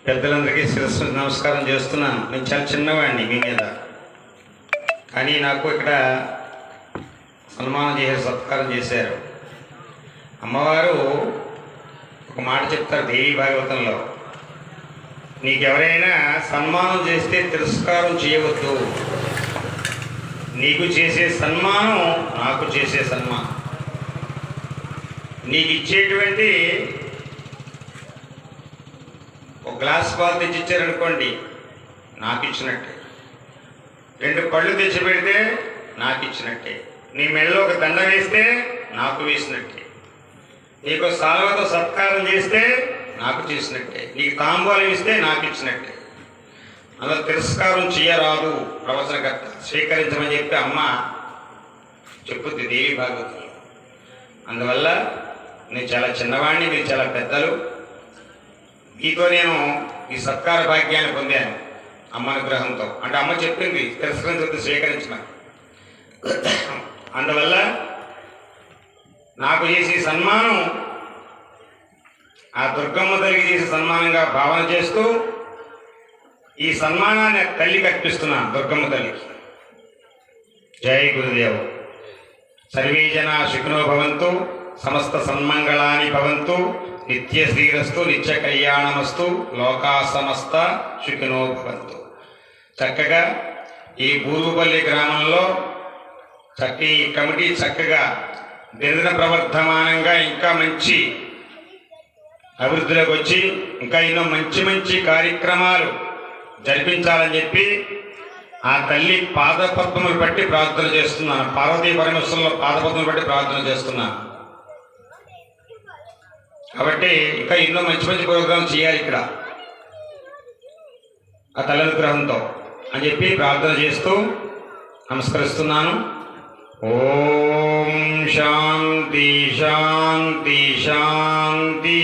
పెద్దలందరికీ శిరస్సు నమస్కారం చేస్తున్నాను. నేను చాలా చిన్నవాడిని మీ మీద, కానీ నాకు ఇక్కడ సన్మానం చేసే సత్కారం చేశారు. అమ్మవారు ఒక మాట చెప్తారు దేవీ భాగవతంలో, నీకెవరైనా సన్మానం చేస్తే తిరస్కారం చేయవద్దు. నీకు చేసే సన్మానం నాకు చేసే సన్మానం. నీకు ఇచ్చేటువంటి ఒక గ్లాస్ పాలు తెచ్చిచ్చారనుకోండి, నాకు ఇచ్చినట్టే. 2 పళ్ళు తెచ్చి పెడితే నాకు ఇచ్చినట్టే. నీ మెడలో ఒక దండ వేస్తే నాకు వేసినట్టే. నీకు సాల్వతో సత్కారం చేస్తే నాకు చేసినట్టే. నీకు తాంబూలం ఇస్తే నాకు ఇచ్చినట్టే. అందులో తిరస్కారం చేయరాదు. ప్రవచనకర్త స్వీకరించమని చెప్పి అమ్మ చెప్పుద్ది దేవి భాగవతంలో. అందువల్ల నేను చాలా చిన్నవాడిని, మీరు చాలా పెద్దలు. మీతో నేను ఈ సత్కార భాగ్యాన్ని పొందాను అమ్మ అనుగ్రహంతో. అంటే అమ్మ చెప్పింది తిరస్కరించవద్దు, స్వీకరించమని. అందువల్ల నాకు చేసే సన్మానం ఆ దుర్గమ్మ తల్లికి చేసే సన్మానంగా భావన చేస్తూ ఈ సన్మానాన్ని తల్లికి అర్పిస్తున్నాను, దుర్గమ్మ తల్లికి. జై గురుదేవ్. సర్వే జనా సుఖినో భవంతు, సమస్త సన్మంగళాని భవంతు, నిత్య శ్రీరస్తు, నిత్య కళ్యాణమస్తు, లోకా సమస్త సుఖినో భవంతు. చక్కగా ఈ బూరుగుపల్లి గ్రామంలో ఈ కమిటీ చక్కగా దినదిన ప్రవర్ధమానంగా ఇంకా మంచి అభివృద్ధిలోకి వచ్చి ఇంకా ఎన్నో మంచి మంచి కార్యక్రమాలు జరిపించాలని చెప్పి ఆ తల్లి పాదపద్మములు బట్టి ప్రార్థన చేస్తున్నాను. పార్వతీ పరమేశ్వరుల పాదపద్మములు బట్టి ప్రార్థన చేస్తున్నాను. కాబట్టి ఇంకా ఎన్నో మంచి మంచి ప్రోగ్రాం చేయాలి ఇక్కడ ఆ తల్లి అనుగ్రహంతో అని చెప్పి ప్రార్థన చేస్తూ నమస్కరిస్తున్నాను. ఓం శాంతి శాంతి శాంతి.